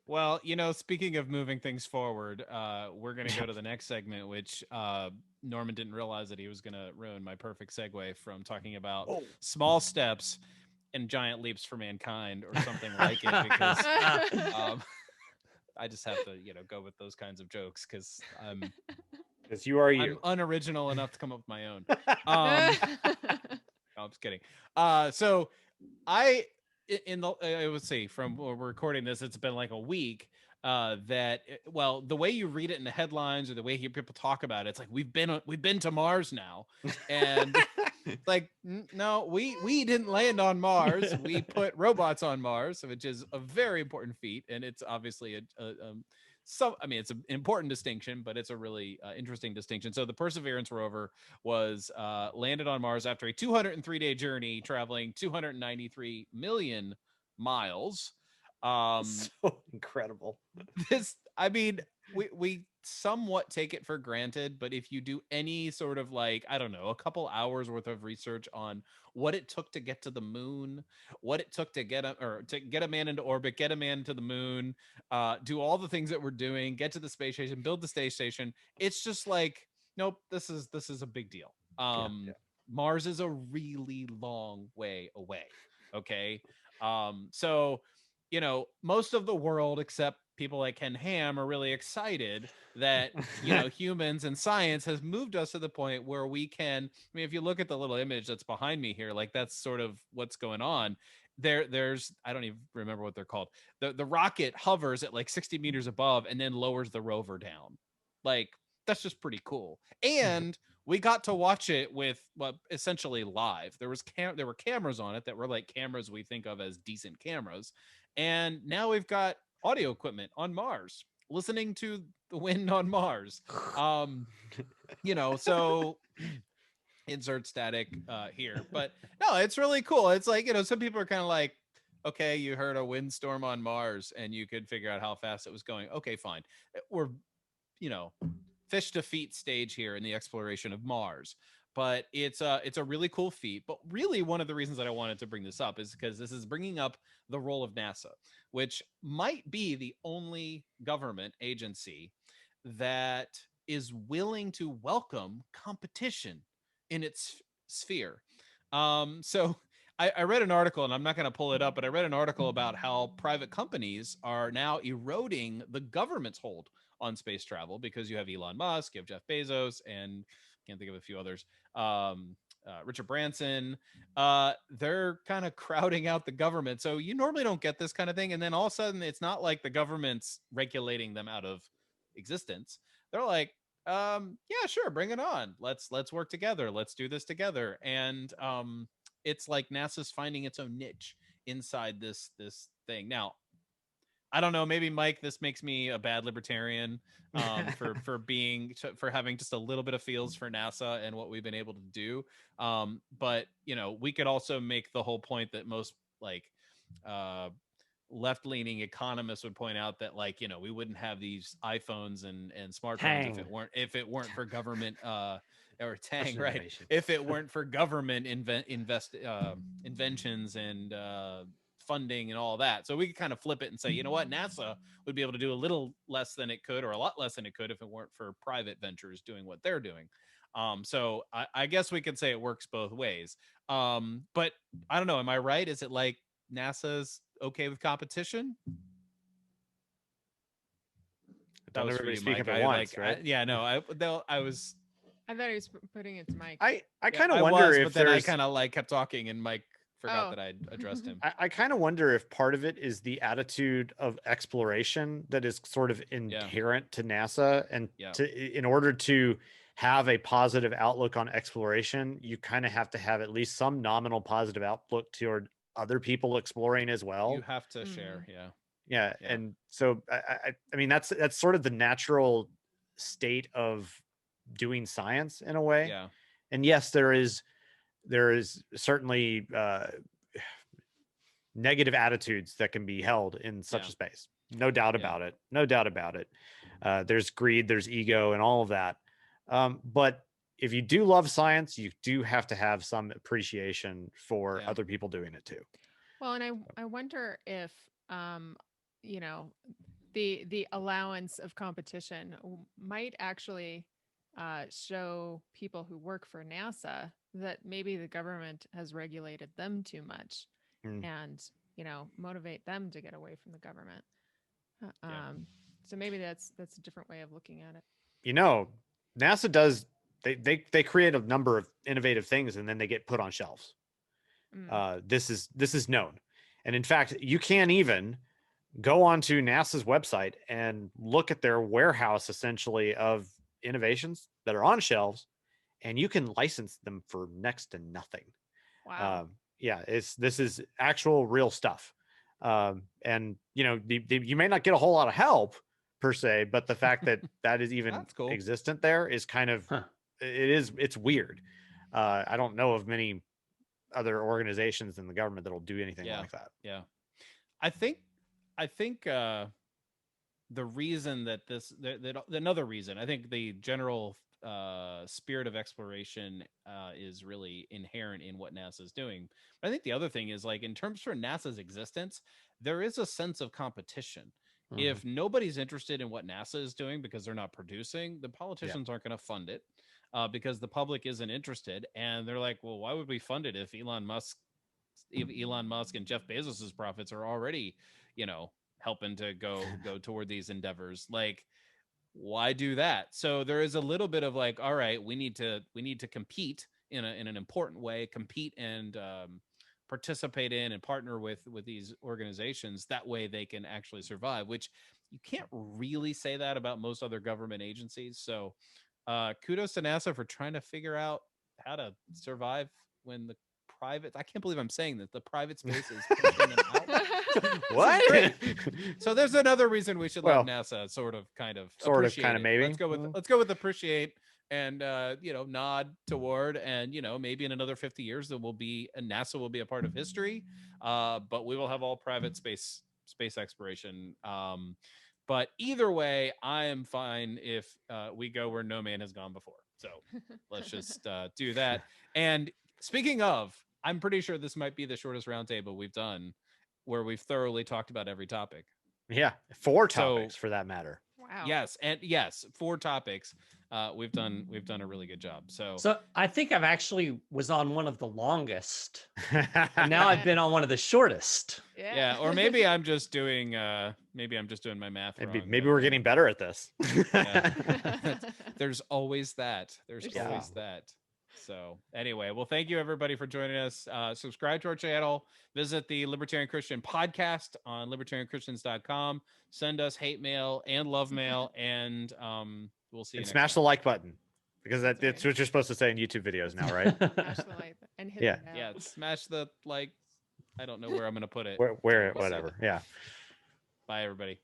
Well, speaking of moving things forward, we're going to go to the next segment, which Norman didn't realize that he was going to ruin my perfect segue from talking about Oh. small steps and giant leaps for mankind or something like it, because um, I just have to, go with those kinds of jokes because Because you are I'm you. unoriginal enough to come up with my own. Um, no, I'm just kidding. So I in the let's see, from when we're recording this, it's been like a week. Well, the way you read it in the headlines or the way you hear people talk about it, it's like we've been to Mars now, and like no, we didn't land on Mars. We put robots on Mars, which is a very important feat, and it's obviously I mean, it's an important distinction, but it's a really interesting distinction. So the Perseverance rover was landed on Mars after a 203-day journey, traveling 293 million miles. Um, So incredible. I mean, we somewhat take it for granted, but if you do any sort of like, I don't know, a couple hours worth of research on what it took to get to the moon, what it took to get a man into orbit, get a man to the moon, do all the things that we're doing, get to the space station, build the space station, it's just like, nope, this is a big deal. Yeah. Mars is a really long way away. Okay. So most of the world, except people like Ken Ham, are really excited that, humans and science has moved us to the point where we can. I mean, if you look at the little image that's behind me here, like that's sort of what's going on. There's I don't even remember what they're called. The rocket hovers at like 60 meters above and then lowers the rover down. Like that's just pretty cool. And we got to watch it with essentially live. There were cameras on it that were like cameras we think of as decent cameras, and now we've got audio equipment on Mars, listening to the wind on Mars. Um, so insert static here, but no, it's really cool. It's like some people are kind of like, okay, you heard a windstorm on Mars, and you could figure out how fast it was going. Okay, fine. We're you know fish to feet stage here in the exploration of Mars. But it's a really cool feat. But really, one of the reasons that I wanted to bring this up is because this is bringing up the role of NASA, which might be the only government agency that is willing to welcome competition in its sphere. So I read an article, and I'm not going to pull it up, but I read an article about how private companies are now eroding the government's hold on space travel because you have Elon Musk, you have Jeff Bezos, and can't think of a few others. Richard Branson. They're kind of crowding out the government. So you normally don't get this kind of thing, and then all of a sudden, it's not like the government's regulating them out of existence. They're like, yeah, sure, bring it on. Let's work together. Let's do this together. And it's like NASA's finding its own niche inside this thing. Now, I don't know. Maybe Mike, this makes me a bad libertarian for having just a little bit of feels for NASA and what we've been able to do. But we could also make the whole point that most like uh, left-leaning economists would point out that like we wouldn't have these iPhones and smartphones Tang. if it weren't for government or Tang, Russian right, innovation. if it weren't for government inventions and funding and all that. So we could kind of flip it and say, you know what, NASA would be able to do a little less than it could, or a lot less than it could, if it weren't for private ventures doing what they're doing. So I guess we could say it works both ways. But I don't know, am I right? Is it like NASA's okay with competition? That Don't was for everybody you, speak Mike. up at once, right? Yeah, no, I was, I thought he was putting it to Mike. I yeah, kind of I wonder was, but if then I there's kind of like kept talking, and Mike forgot Oh. that I'd addressed him. I kind of wonder if part of it is the attitude of exploration that is sort of Yeah, inherent to NASA, and yeah, in order to have a positive outlook on exploration, you kind of have to have at least some nominal positive outlook toward other people exploring as you well. have to Mm. share. Yeah, Yeah, yeah, and so I mean that's sort of the natural state of doing science in a way. yeah, And yes, there is certainly negative attitudes that can be held in such yeah, a space. No doubt yeah, about it. No doubt about it. There's greed, there's ego, and all of that. But if you do love science, you do have to have some appreciation for yeah. other people doing it too. Well, and I wonder if um, you know, the allowance of competition might actually show people who work for NASA that maybe the government has regulated them too much, Mm. and motivate them to get away from the government. Uh, Yeah. Um, so maybe that's a different way of looking at it. NASA does. They create a number of innovative things and then they get put on shelves. Mm. This is known, and in fact, you can't even go onto NASA's website and look at their warehouse essentially of innovations that are on shelves, and you can license them for next to nothing. Wow. Yeah, this is actual real stuff. And you may not get a whole lot of help per se, but the fact that that is even That's cool. existent there is kind of it's weird. I don't know of many other organizations in the government that'll do anything Yeah. like that. Yeah. I think the reason that another reason, I think the general spirit of exploration is really inherent in what NASA is doing. But I think the other thing is, like, in terms for NASA's existence, there is a sense of competition. If nobody's interested in what NASA is doing because they're not producing, the politicians aren't going to fund it because the public isn't interested. And they're like, well, why would we fund it if Elon Musk and Jeff Bezos's profits are already, helping to go toward these endeavors? Like, why do that? So there is a little bit of like, all right, we need to compete in an important way, compete and participate in and partner with these organizations. That way they can actually survive, which you can't really say that about most other government agencies. So kudos to NASA for trying to figure out how to survive when the I can't believe I'm saying that, the private space is pushing them out. What? Great. So there's another reason we should let NASA sort of kind of maybe. Let's go with appreciate and nod toward, and maybe in another 50 years there will be NASA will be a part of history, but we will have all private space exploration. But either way, I am fine if we go where no man has gone before. So let's just do that. And speaking of, I'm pretty sure this might be the shortest roundtable we've done, where we've thoroughly talked about every topic. Yeah, 4 topics for that matter. Wow. Yes, 4 topics. We've done a really good job. So I think I've actually was on one of the longest, and now I've been on one of the shortest. Yeah, or maybe I'm just doing my math wrong. Maybe we're getting better at this. There's always that. There's always that. So anyway, well, thank you everybody for joining us. Subscribe to our channel. Visit the Libertarian Christian podcast on libertarianchristians.com. Send us hate mail and love mail, and we'll see you and next smash time. the like button, because that's what you're supposed to say in YouTube videos now, right? Smash the like and hit the bell. Yeah, smash the like. I don't know where I'm going to put it. Where whatever. Yeah. Bye, everybody.